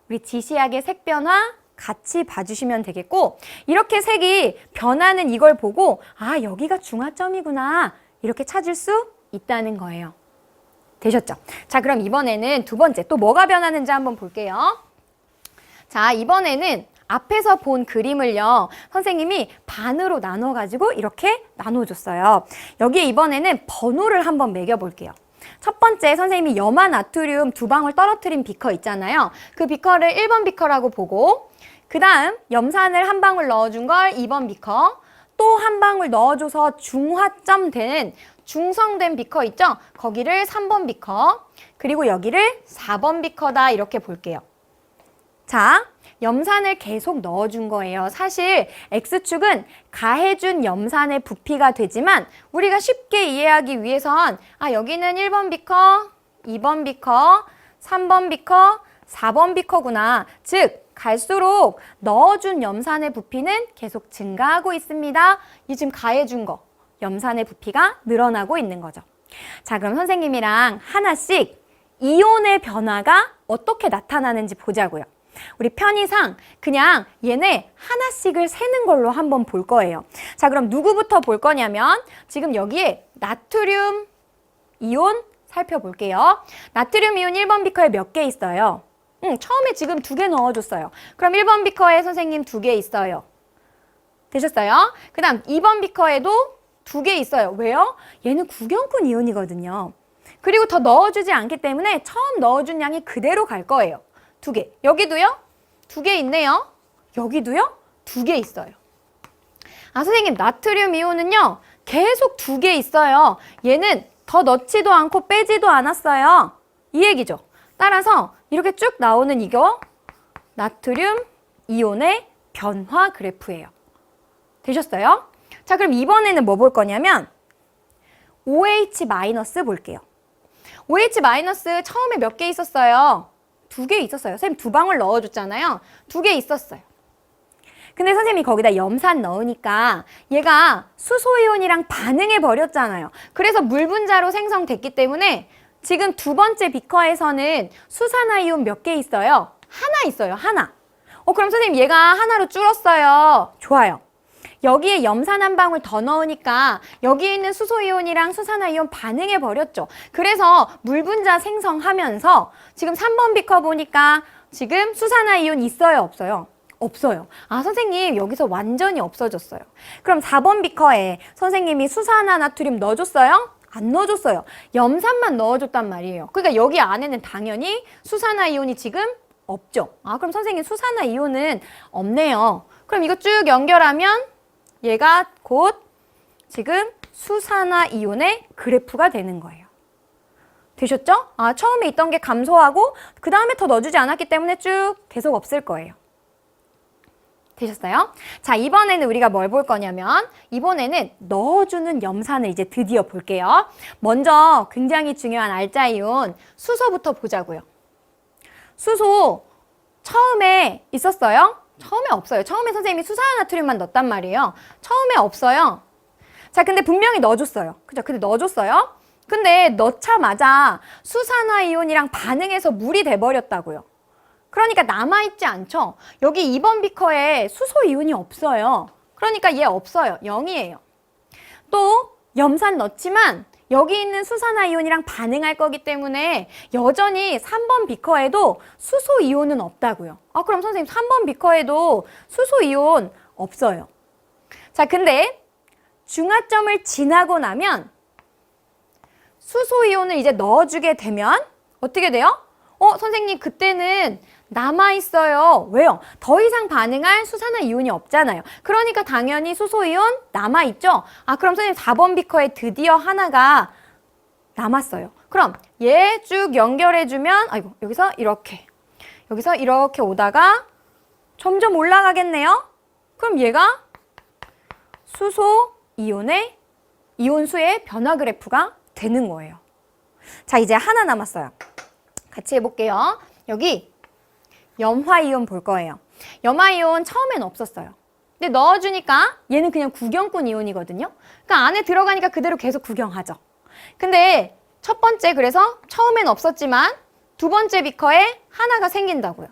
우리 지시약의 색 변화 같이 봐주시면 되겠고, 이렇게 색이 변하는 이걸 보고 여기가 중화점이구나 이렇게 찾을 수 있다는 거예요. 되셨죠? 자, 그럼 이번에는 두 번째 또 뭐가 변하는지 한번 볼게요. 자, 이번에는 앞에서 본 그림을요, 선생님이 반으로 나눠가지고 이렇게 나눠줬어요. 여기에 이번에는 번호를 한번 매겨볼게요. 첫 번째, 선생님이 염화나트륨 2방울 떨어뜨린 비커 있잖아요. 그 비커를 1번 비커라고 보고, 그 다음 염산을 한 방울 넣어준 걸 2번 비커, 또 한 방울 넣어줘서 중화점 되는 중성된 비커 있죠? 거기를 3번 비커, 그리고 여기를 4번 비커다 이렇게 볼게요. 자, 염산을 계속 넣어준 거예요. 사실 X축은 가해준 염산의 부피가 되지만 우리가 쉽게 이해하기 위해선 여기는 1번 비커, 2번 비커, 3번 비커, 4번 비커구나. 즉, 갈수록 넣어준 염산의 부피는 계속 증가하고 있습니다. 이 지금 가해준 거, 염산의 부피가 늘어나고 있는 거죠. 자, 그럼 선생님이랑 하나씩 이온의 변화가 어떻게 나타나는지 보자고요. 우리 편의상 그냥 얘네 하나씩을 세는 걸로 한번 볼 거예요. 자, 그럼 누구부터 볼 거냐면 지금 여기에 나트륨 이온 살펴볼게요. 나트륨 이온 1번 비커에 몇 개 있어요? 처음에 지금 2개 넣어줬어요. 그럼 1번 비커에 선생님 2개 있어요. 되셨어요? 그 다음 2번 비커에도 2개 있어요. 왜요? 얘는 구경꾼 이온이거든요. 그리고 더 넣어주지 않기 때문에 처음 넣어준 양이 그대로 갈 거예요. 2개. 여기도요? 2개 있네요. 여기도요? 2개 있어요. 선생님, 나트륨 이온은요, 계속 2개 있어요. 얘는 더 넣지도 않고 빼지도 않았어요. 이 얘기죠. 따라서 이렇게 쭉 나오는 이거 나트륨 이온의 변화 그래프예요. 되셨어요? 자, 그럼 이번에는 뭐 볼 거냐면 OH- 볼게요. OH- 처음에 몇 개 있었어요? 2개 있었어요. 선생님 2방울 넣어줬잖아요. 2개 있었어요. 근데 선생님이 거기다 염산 넣으니까 얘가 수소이온이랑 반응해 버렸잖아요. 그래서 물 분자로 생성됐기 때문에 지금 두 번째 비커에서는 수산화이온 몇 개 있어요? 하나 있어요. 하나. 그럼 선생님 얘가 하나로 줄었어요. 좋아요. 여기에 염산 한 방울 더 넣으니까 여기에 있는 수소이온이랑 수산화이온 반응해 버렸죠. 그래서 물 분자 생성하면서 지금 3번 비커 보니까 지금 수산화이온 있어요, 없어요? 없어요. 아, 선생님 여기서 완전히 없어졌어요. 그럼 4번 비커에 선생님이 수산화나트륨 넣어줬어요? 안 넣어줬어요. 염산만 넣어줬단 말이에요. 그러니까 여기 안에는 당연히 수산화이온이 지금 없죠. 아, 그럼 선생님 수산화이온은 없네요. 그럼 이거 쭉 연결하면 얘가 곧 지금 수산화이온의 그래프가 되는 거예요. 되셨죠? 아, 처음에 있던 게 감소하고 그 다음에 더 넣어주지 않았기 때문에 쭉 계속 없을 거예요. 되셨어요? 자, 이번에는 우리가 뭘 볼 거냐면 이번에는 넣어주는 염산을 이제 드디어 볼게요. 먼저 굉장히 중요한 알자이온 수소부터 보자고요. 수소 처음에 있었어요? 처음에 없어요. 처음에 선생님이 수산화나트륨만 넣었단 말이에요. 처음에 없어요. 자, 근데 분명히 넣어줬어요. 그죠? 근데 넣어줬어요. 근데 넣자마자 수산화이온이랑 반응해서 물이 돼버렸다고요. 그러니까 남아있지 않죠? 여기 2번 비커에 수소이온이 없어요. 그러니까 얘 없어요. 0이에요. 또 염산 넣지만 여기 있는 수산화이온이랑 반응할 거기 때문에 여전히 3번 비커에도 수소이온은 없다고요. 아, 그럼 선생님 3번 비커에도 수소이온 없어요. 자, 근데 중화점을 지나고 나면 수소이온을 이제 넣어주게 되면 어떻게 돼요? 선생님 그때는 남아있어요. 왜요? 더 이상 반응할 수산화이온이 없잖아요. 그러니까 당연히 수소이온 남아있죠? 아, 그럼 선생님 4번 비커에 드디어 하나가 남았어요. 그럼 얘 쭉 연결해주면 아이고 여기서 이렇게 오다가 점점 올라가겠네요? 그럼 얘가 수소이온의 이온수의 변화 그래프가 되는 거예요. 자, 이제 하나 남았어요. 같이 해볼게요. 여기 염화이온 볼 거예요. 염화이온 처음엔 없었어요. 근데 넣어주니까 얘는 그냥 구경꾼 이온이거든요. 그러니까 안에 들어가니까 그대로 계속 구경하죠. 근데 첫 번째 그래서 처음엔 없었지만 두 번째 비커에 하나가 생긴다고요.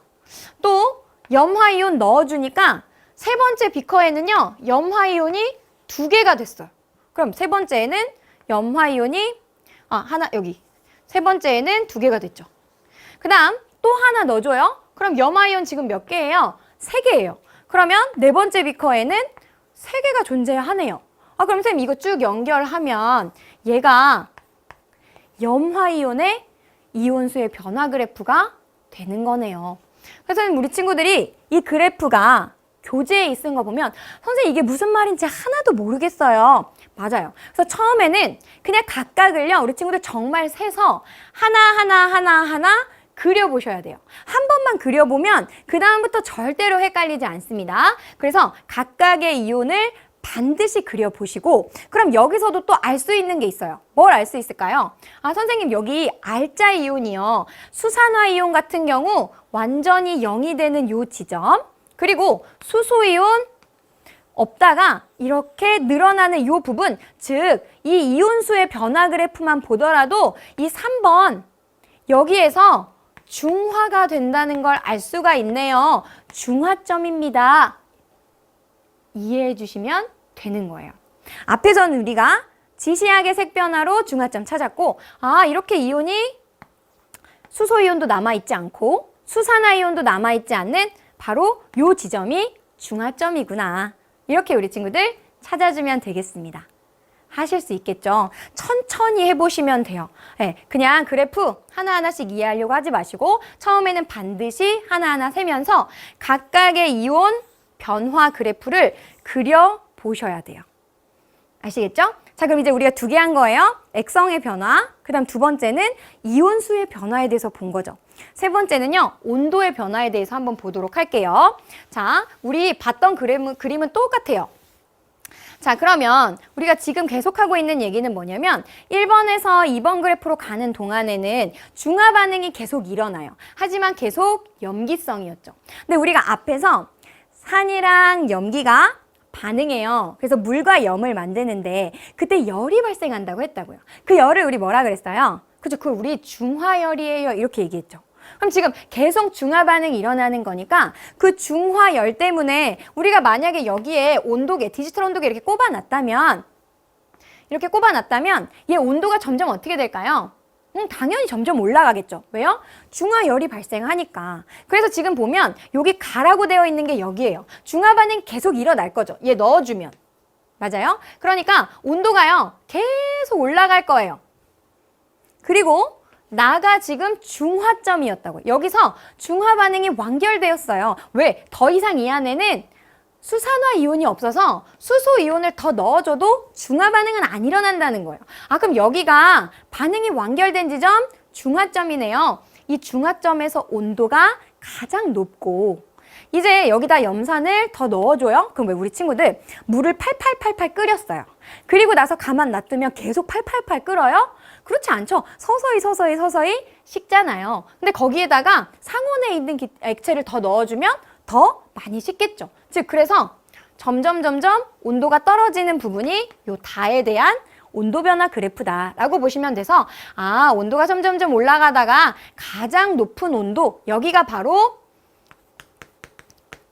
또 염화이온 넣어주니까 세 번째 비커에는요. 염화이온이 2개가 됐어요. 그럼 세 번째에는 염화이온이 하나 여기 세 번째에는 2개가 됐죠. 그 다음 또 하나 넣어줘요. 그럼 염화이온 지금 몇 개예요? 3개예요. 그러면 네 번째 비커에는 3개가 존재하네요. 아, 그럼 선생님 이거 쭉 연결하면 얘가 염화이온의 이온수의 변화 그래프가 되는 거네요. 그래서 우리 친구들이 이 그래프가 교재에 있는 거 보면 선생님 이게 무슨 말인지 하나도 모르겠어요. 맞아요. 그래서 처음에는 그냥 각각을요 우리 친구들 정말 세서 하나 그려보셔야 돼요. 한 번만 그려보면 그 다음부터 절대로 헷갈리지 않습니다. 그래서 각각의 이온을 반드시 그려보시고 그럼 여기서도 또 알 수 있는 게 있어요. 뭘 알 수 있을까요? 아, 선생님 여기 알자 이온이요. 수산화이온 같은 경우 완전히 0이 되는 요 지점 그리고 수소이온 없다가 이렇게 늘어나는 요 부분 즉 이 이온수의 변화 그래프만 보더라도 이 3번 여기에서 중화가 된다는 걸 알 수가 있네요. 중화점입니다. 이해해 주시면 되는 거예요. 앞에서는 우리가 지시약의 색변화로 중화점 찾았고 아 이렇게 이온이 수소이온도 남아있지 않고 수산화이온도 남아있지 않는 바로 요 지점이 중화점이구나. 이렇게 우리 친구들 찾아주면 되겠습니다. 하실 수 있겠죠? 천천히 해보시면 돼요. 네, 그냥 그래프 하나하나씩 이해하려고 하지 마시고 처음에는 반드시 하나하나 세면서 각각의 이온 변화 그래프를 그려보셔야 돼요. 아시겠죠? 자, 그럼 이제 우리가 2개 한 거예요. 액성의 변화, 그 다음 두 번째는 이온수의 변화에 대해서 본 거죠. 세 번째는요, 온도의 변화에 대해서 한번 보도록 할게요. 자, 우리 봤던 그림은 똑같아요. 자, 그러면 우리가 지금 계속하고 있는 얘기는 뭐냐면 1번에서 2번 그래프로 가는 동안에는 중화 반응이 계속 일어나요. 하지만 계속 염기성이었죠. 근데 우리가 앞에서 산이랑 염기가 반응해요. 그래서 물과 염을 만드는데 그때 열이 발생한다고 했다고요. 그 열을 우리 뭐라 그랬어요? 그죠? 그걸 우리 중화열이에요. 이렇게 얘기했죠. 그럼 지금 계속 중화 반응이 일어나는 거니까 그 중화열 때문에 우리가 만약에 여기에 온도계, 디지털 온도계 이렇게 꼽아놨다면 얘 온도가 점점 어떻게 될까요? 당연히 점점 올라가겠죠. 왜요? 중화열이 발생하니까. 그래서 지금 보면 여기 가라고 되어 있는 게 여기예요. 중화 반응 계속 일어날 거죠. 얘 넣어주면. 맞아요? 그러니까 온도가요. 계속 올라갈 거예요. 그리고 나가 지금 중화점이었다고요. 여기서 중화 반응이 완결되었어요. 왜? 더 이상 이 안에는 수산화 이온이 없어서 수소 이온을 더 넣어줘도 중화 반응은 안 일어난다는 거예요. 아, 그럼 여기가 반응이 완결된 지점 중화점이네요. 이 중화점에서 온도가 가장 높고 이제 여기다 염산을 더 넣어줘요. 그럼 왜 우리 친구들 물을 팔팔팔팔 끓였어요. 그리고 나서 가만 놔두면 계속 팔팔팔 끓어요? 그렇지 않죠. 서서히 식잖아요. 근데 거기에다가 상온에 있는 액체를 더 넣어주면 더 많이 식겠죠. 즉 그래서 점점 온도가 떨어지는 부분이 요 다에 대한 온도 변화 그래프다라고 보시면 돼서 아, 온도가 점점 올라가다가 가장 높은 온도 여기가 바로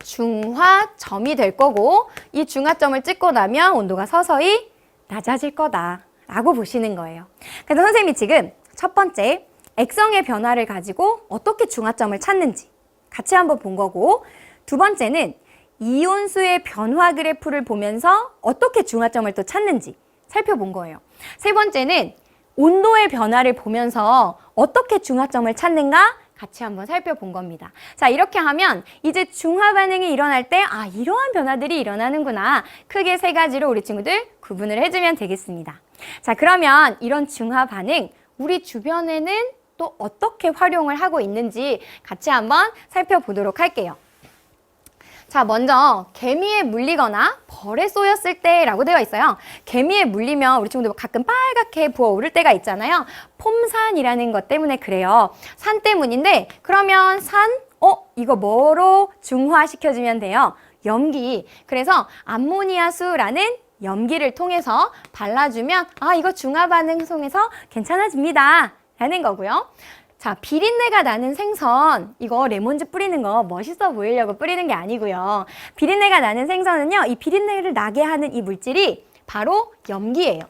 중화점이 될 거고 이 중화점을 찍고 나면 온도가 서서히 낮아질 거다라고 보시는 거예요. 그래서 선생님이 지금 첫 번째 액성의 변화를 가지고 어떻게 중화점을 찾는지 같이 한번 본 거고 두 번째는 이온수의 변화 그래프를 보면서 어떻게 중화점을 또 찾는지 살펴본 거예요. 세 번째는 온도의 변화를 보면서 어떻게 중화점을 찾는가 같이 한번 살펴본 겁니다. 자, 이렇게 하면 이제 중화 반응이 일어날 때 아, 이러한 변화들이 일어나는구나. 크게 세 가지로 우리 친구들 구분을 해주면 되겠습니다. 자, 그러면 이런 중화 반응 우리 주변에는 또 어떻게 활용을 하고 있는지 같이 한번 살펴보도록 할게요. 자, 먼저 개미에 물리거나 벌에 쏘였을 때라고 되어 있어요. 개미에 물리면 우리 친구들 가끔 빨갛게 부어오를 때가 있잖아요. 폼산이라는 것 때문에 그래요. 산 때문인데 그러면 이거 뭐로 중화시켜주면 돼요? 염기. 그래서 암모니아수라는 염기를 통해서 발라주면 아, 이거 중화 반응 통해서 괜찮아집니다. 라는 거고요. 자, 비린내가 나는 생선, 이거 레몬즙 뿌리는 거 멋있어 보이려고 뿌리는 게 아니고요. 비린내가 나는 생선은요, 이 비린내를 나게 하는 이 물질이 바로 염기예요.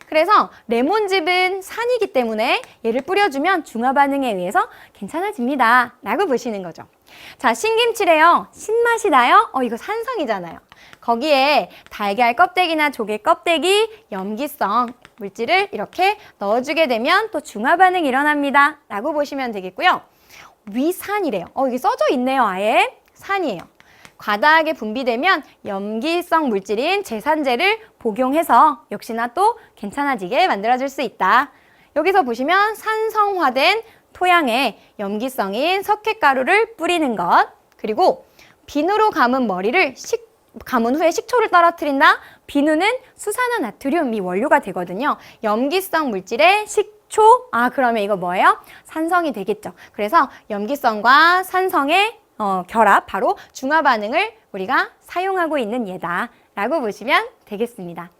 그래서 레몬즙은 산이기 때문에 얘를 뿌려주면 중화 반응에 의해서 괜찮아집니다. 라고 보시는 거죠. 자, 신김치래요. 신맛이 나요? 이거 산성이잖아요. 거기에 달걀 껍데기나 조개 껍데기, 염기성 물질을 이렇게 넣어주게 되면 또 중화 반응이 일어납니다. 라고 보시면 되겠고요. 위산이래요. 이게 써져 있네요. 아예 산이에요. 과다하게 분비되면 염기성 물질인 제산제를 복용해서 역시나 또 괜찮아지게 만들어줄 수 있다. 여기서 보시면 산성화된 토양에 염기성인 석회가루를 뿌리는 것, 그리고 비누로 감은 머리를 감은 후에 식초를 떨어뜨린다. 비누는 수산화나트륨이 원료가 되거든요. 염기성 물질의 식초, 그러면 이거 뭐예요? 산성이 되겠죠. 그래서 염기성과 산성의 결합, 바로 중화 반응을 우리가 사용하고 있는 예다 라고 보시면 되겠습니다.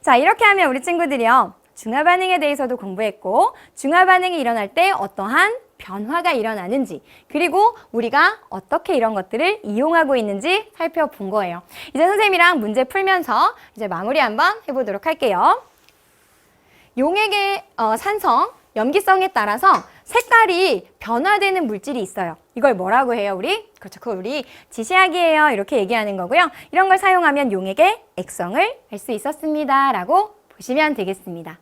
자, 이렇게 하면 우리 친구들이요, 중화 반응에 대해서도 공부했고 중화 반응이 일어날 때 어떠한 변화가 일어나는지, 그리고 우리가 어떻게 이런 것들을 이용하고 있는지 살펴본 거예요. 이제 선생님이랑 문제 풀면서 이제 마무리 한번 해보도록 할게요. 용액의 산성, 염기성에 따라서 색깔이 변화되는 물질이 있어요. 이걸 뭐라고 해요, 우리? 그렇죠. 그걸 우리 지시학이에요. 이렇게 얘기하는 거고요. 이런 걸 사용하면 용액의 액성을 알 수 있었습니다. 라고 보시면 되겠습니다.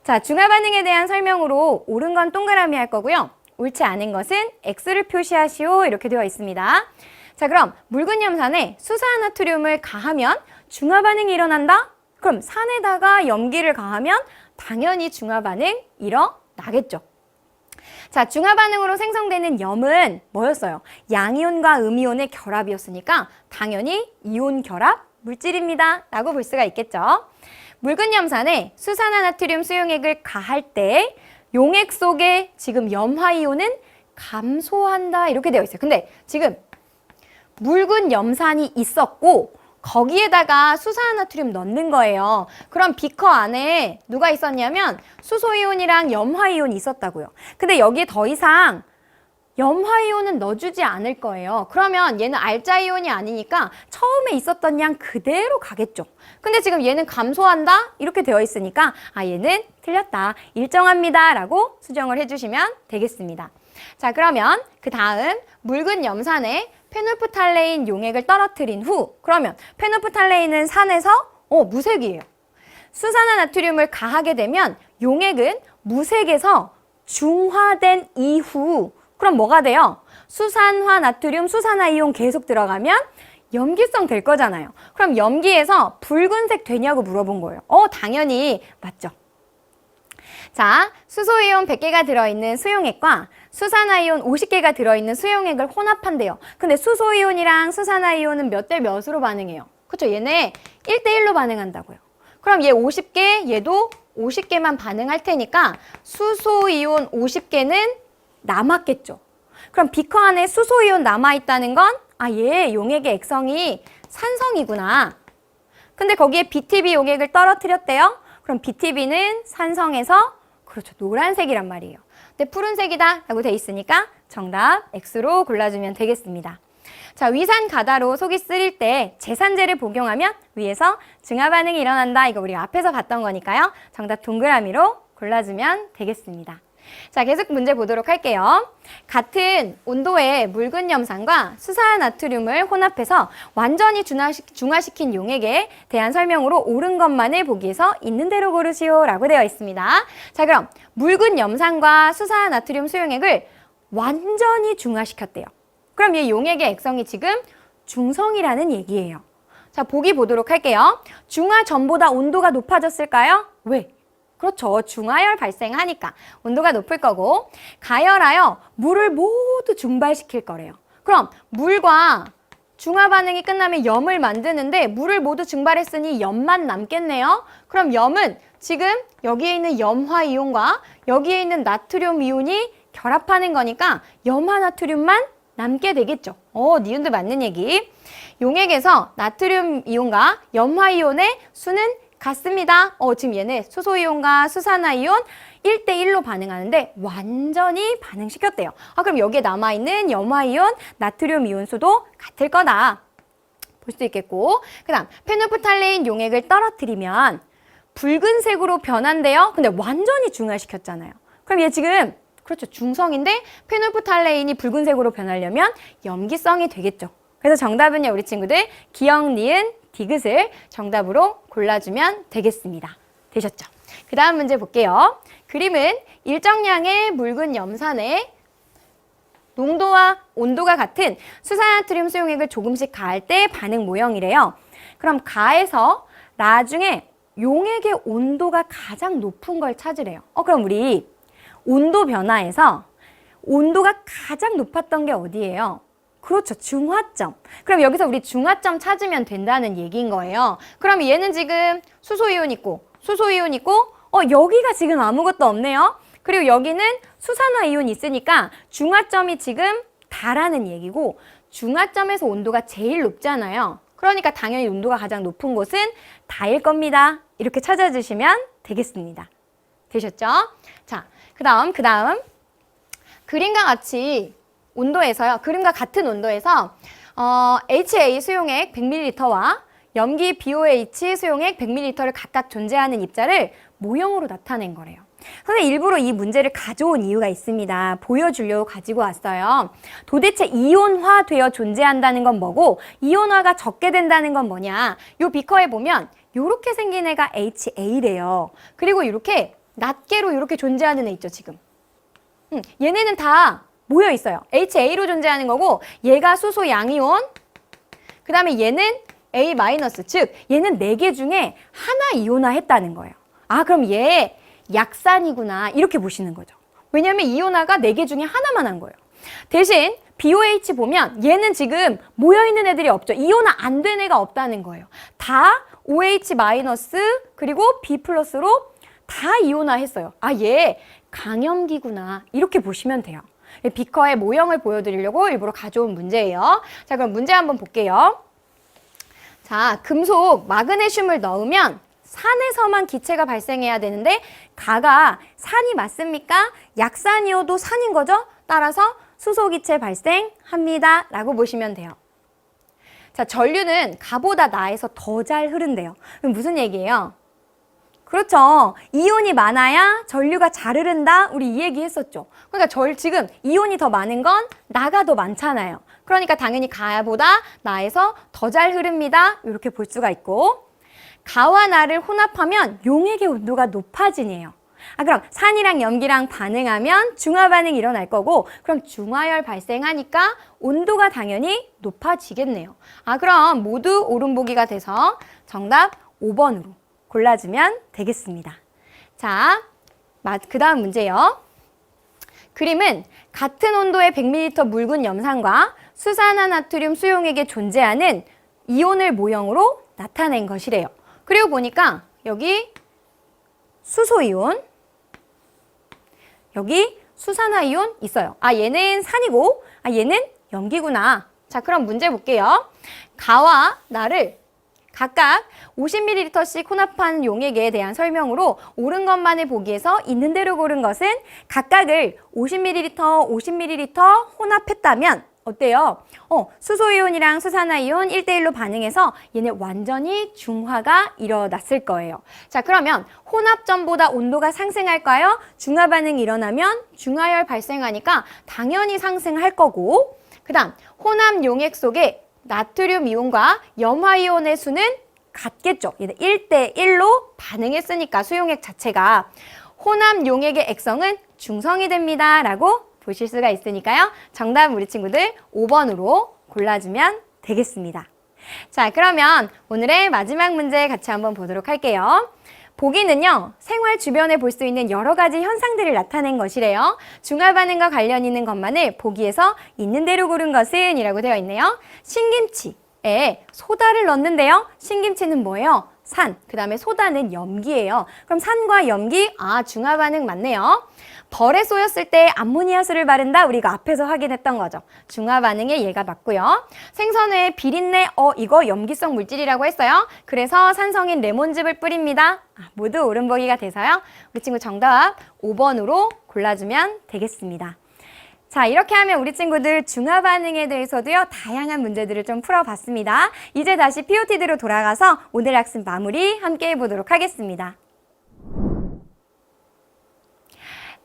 자, 중화 반응에 대한 설명으로 옳은 건 동그라미 할 거고요. 옳지 않은 것은 X를 표시하시오. 이렇게 되어 있습니다. 자, 그럼 묽은 염산에 수산나트륨을 가하면 중화 반응이 일어난다? 그럼 산에다가 염기를 가하면 당연히 중화 반응 일어나겠죠. 자, 중화 반응으로 생성되는 염은 뭐였어요? 양이온과 음이온의 결합이었으니까 당연히 이온 결합 물질입니다. 라고 볼 수가 있겠죠. 묽은 염산에 수산화나트륨 수용액을 가할 때 용액 속에 지금 염화이온은 감소한다. 이렇게 되어 있어요. 근데 지금 묽은 염산이 있었고 거기에다가 수산화나트륨 넣는 거예요. 그럼 비커 안에 누가 있었냐면 수소이온이랑 염화이온이 있었다고요. 근데 여기에 더 이상 염화이온은 넣어주지 않을 거예요. 그러면 얘는 알자이온이 아니니까 처음에 있었던 양 그대로 가겠죠. 근데 지금 얘는 감소한다? 이렇게 되어 있으니까 얘는 틀렸다. 일정합니다. 라고 수정을 해주시면 되겠습니다. 자, 그러면 그 다음 묽은 염산에 페놀프탈레인 용액을 떨어뜨린 후 그러면 페놀프탈레인은 산에서 무색이에요. 수산화나트륨을 가하게 되면 용액은 무색에서 중화된 이후 그럼 뭐가 돼요? 수산화나트륨, 수산화이온 계속 들어가면 염기성 될 거잖아요. 그럼 염기에서 붉은색 되냐고 물어본 거예요. 당연히 맞죠. 자, 수소이온 100개가 들어있는 수용액과 수산화이온 50개가 들어있는 수용액을 혼합한대요. 근데 수소이온이랑 수산화이온은 몇 대 몇으로 반응해요? 그렇죠? 얘네 1대1로 반응한다고요. 그럼 얘 50개, 얘도 50개만 반응할 테니까 수소이온 50개는 남았겠죠. 그럼 비커 안에 수소이온 남아있다는 건 얘 용액의 액성이 산성이구나. 근데 거기에 BTB 용액을 떨어뜨렸대요. 그럼 BTB는 산성에서 그렇죠. 노란색이란 말이에요. 근데 푸른색이다 라고 돼 있으니까 정답 X로 골라주면 되겠습니다. 자, 위산 가다로 속이 쓰릴 때 제산제를 복용하면 위에서 증화 반응이 일어난다. 이거 우리 앞에서 봤던 거니까요. 정답 동그라미로 골라주면 되겠습니다. 자, 계속 문제 보도록 할게요. 같은 온도의 묽은 염산과 수산화나트륨을 혼합해서 완전히 중화시킨 용액에 대한 설명으로 옳은 것만을 보기에서 있는 대로 고르시오 라고 되어 있습니다. 자, 그럼 묽은 염산과 수산화나트륨 수용액을 완전히 중화시켰대요. 그럼 이 용액의 액성이 지금 중성이라는 얘기예요. 자, 보기 보도록 할게요. 중화 전보다 온도가 높아졌을까요? 왜? 그렇죠. 중화열 발생하니까 온도가 높을 거고 가열하여 물을 모두 증발시킬 거래요. 그럼 물과 중화 반응이 끝나면 염을 만드는데 물을 모두 증발했으니 염만 남겠네요. 그럼 염은 지금 여기에 있는 염화이온과 여기에 있는 나트륨 이온이 결합하는 거니까 염화나트륨만 남게 되겠죠. 니은도 맞는 얘기. 용액에서 나트륨 이온과 염화이온의 수는 같습니다. 지금 얘네 수소이온과 수산화이온 1대1로 반응하는데 완전히 반응시켰대요. 그럼 여기에 남아있는 염화이온, 나트륨 이온수도 같을 거다. 볼 수 있겠고 그 다음 페놀프탈레인 용액을 떨어뜨리면 붉은색으로 변한대요. 근데 완전히 중화시켰잖아요. 그럼 얘 지금 그렇죠. 중성인데 페놀프탈레인이 붉은색으로 변하려면 염기성이 되겠죠. 그래서 정답은요. 우리 친구들 기역, 니은, 디귿을 정답으로 골라주면 되겠습니다. 되셨죠? 그 다음 문제 볼게요. 그림은 일정량의 묽은 염산에 농도와 온도가 같은 수산화나트륨 수용액을 조금씩 가할 때 반응 모형이래요. 그럼 가해서 나중에 용액의 온도가 가장 높은 걸 찾으래요. 그럼 우리 온도 변화에서 온도가 가장 높았던 게 어디예요? 그렇죠. 중화점. 그럼 여기서 우리 중화점 찾으면 된다는 얘기인 거예요. 그럼 얘는 지금 수소이온 있고 수소이온 있고 여기가 지금 아무것도 없네요. 그리고 여기는 수산화이온이 있으니까 중화점이 지금 다라는 얘기고 중화점에서 온도가 제일 높잖아요. 그러니까 당연히 온도가 가장 높은 곳은 다일 겁니다. 이렇게 찾아주시면 되겠습니다. 되셨죠? 자, 그 다음 그림과 같이 온도에서요. 그림과 같은 온도에서 HA 수용액 100ml와 염기 BOH 수용액 100ml를 각각 존재하는 입자를 모형으로 나타낸 거래요. 선생님 일부러 이 문제를 가져온 이유가 있습니다. 보여주려고 가지고 왔어요. 도대체 이온화되어 존재한다는 건 뭐고 이온화가 적게 된다는 건 뭐냐. 요 비커에 보면 요렇게 생긴 애가 HA래요. 그리고 이렇게 낱개로 이렇게 존재하는 애 있죠 지금. 얘네는 다 모여 있어요. HA로 존재하는 거고 얘가 수소 양이온 그 다음에 얘는 A-, 즉 얘는 4개 중에 하나 이온화했다는 거예요. 그럼 얘 약산이구나 이렇게 보시는 거죠. 왜냐하면 이온화가 4개 중에 하나만 한 거예요. 대신 BOH 보면 얘는 지금 모여있는 애들이 없죠. 이온화 안 된 애가 없다는 거예요. 다 OH- 그리고 B+로 다 이온화했어요. 얘 강염기구나 이렇게 보시면 돼요. 비커의 모형을 보여드리려고 일부러 가져온 문제예요. 자, 그럼 문제 한번 볼게요. 자, 금속 마그네슘을 넣으면 산에서만 기체가 발생해야 되는데 가가 산이 맞습니까? 약산이어도 산인 거죠? 따라서 수소기체 발생합니다 라고 보시면 돼요. 자, 전류는 가보다 나에서 더 잘 흐른대요. 그럼 무슨 얘기예요? 그렇죠. 이온이 많아야 전류가 잘 흐른다. 우리 이 얘기 했었죠. 그러니까 지금 이온이 더 많은 건 나가 더 많잖아요. 그러니까 당연히 가보다 나에서 더 잘 흐릅니다. 이렇게 볼 수가 있고, 가와 나를 혼합하면 용액의 온도가 높아지네요. 그럼 산이랑 염기랑 반응하면 중화 반응이 일어날 거고, 그럼 중화열 발생하니까 온도가 당연히 높아지겠네요. 그럼 모두 옳은 보기가 돼서 정답 5번으로 골라주면 되겠습니다. 자, 그 다음 문제요. 그림은 같은 온도의 100ml 묽은 염산과 수산화나트륨 수용액에 존재하는 이온을 모형으로 나타낸 것이래요. 그리고 보니까 여기 수소이온, 여기 수산화이온 있어요. 얘는 산이고, 얘는 염기구나. 자, 그럼 문제 볼게요. 가와 나를 각각 50ml씩 혼합한 용액에 대한 설명으로 옳은 것만을 보기에서 있는 대로 고른 것은 각각을 50ml, 50ml 혼합했다면 어때요? 수소이온이랑 수산화이온 1대1로 반응해서 얘네 완전히 중화가 일어났을 거예요. 자, 그러면 혼합전보다 온도가 상승할까요? 중화 반응이 일어나면 중화열 발생하니까 당연히 상승할 거고, 그 다음 혼합 용액 속에 나트륨 이온과 염화이온의 수는 같겠죠. 얘는 1대1로 반응했으니까 수용액 자체가. 혼합 용액의 액성은 중성이 됩니다 라고 보실 수가 있으니까요. 정답 우리 친구들 5번으로 골라주면 되겠습니다. 자, 그러면 오늘의 마지막 문제 같이 한번 보도록 할게요. 보기는요, 생활 주변에 볼 수 있는 여러 가지 현상들을 나타낸 것이래요. 중화 반응과 관련 있는 것만을 보기에서 있는 대로 고른 것은 이라고 되어 있네요. 신김치에 소다를 넣는데요. 신김치는 뭐예요? 산, 그 다음에 소다는 염기예요. 그럼 산과 염기, 중화 반응 맞네요. 벌에 쏘였을 때 암모니아수를 바른다. 우리가 앞에서 확인했던 거죠. 중화 반응에 얘가 맞고요. 생선회에 비린내, 이거 염기성 물질이라고 했어요. 그래서 산성인 레몬즙을 뿌립니다. 모두 옳은 보기가 돼서요. 우리 친구 정답 5번으로 골라주면 되겠습니다. 자, 이렇게 하면 우리 친구들 중화 반응에 대해서도요, 다양한 문제들을 좀 풀어봤습니다. 이제 다시 POTD로 돌아가서 오늘 학습 마무리 함께 해보도록 하겠습니다.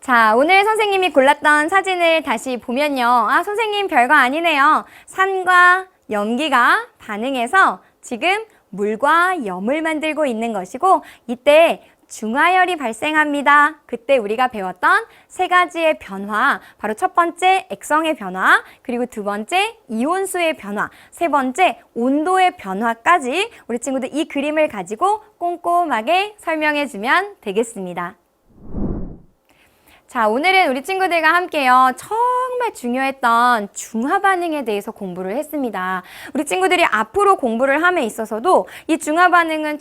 자, 오늘 선생님이 골랐던 사진을 다시 보면요. 선생님 별거 아니네요. 산과 염기가 반응해서 지금 물과 염을 만들고 있는 것이고, 이때 중화열이 발생합니다. 그때 우리가 배웠던 세 가지의 변화, 바로 첫 번째 액성의 변화, 그리고 두 번째 이온수의 변화, 세 번째 온도의 변화까지 우리 친구들 이 그림을 가지고 꼼꼼하게 설명해 주면 되겠습니다. 자, 오늘은 우리 친구들과 함께요, 정말 중요했던 중화 반응에 대해서 공부를 했습니다. 우리 친구들이 앞으로 공부를 함에 있어서도 이 중화 반응은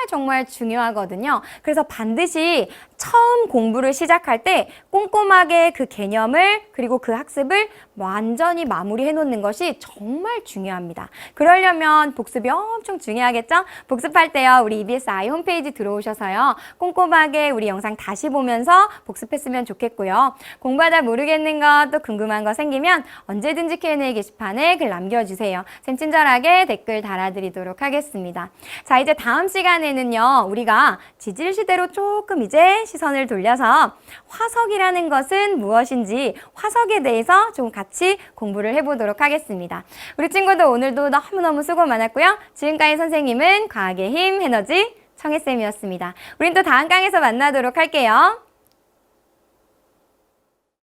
정말 중요하거든요. 그래서 반드시 처음 공부를 시작할 때 꼼꼼하게 그 개념을 그리고 그 학습을 완전히 마무리해 놓는 것이 정말 중요합니다. 그러려면 복습이 엄청 중요하겠죠? 복습할 때요, 우리 EBS-I 홈페이지 들어오셔서요, 꼼꼼하게 우리 영상 다시 보면서 복습했으면 좋겠고요. 공부하다 모르겠는 것, 또 궁금한 거 생기면 언제든지 Q&A 게시판에 글 남겨주세요. 쌤 친절하게 댓글 달아드리도록 하겠습니다. 자, 이제 다음 시간에는요, 우리가 지질시대로 조금 이제 시선을 돌려서 화석이라는 것은 무엇인지, 화석에 대해서 좀 같이 공부를 해보도록 하겠습니다. 우리 친구들 오늘도 너무너무 수고 많았고요. 지금까지 선생님은 과학의 힘 에너지 청혜쌤이었습니다. 우린 또 다음 강에서 만나도록 할게요.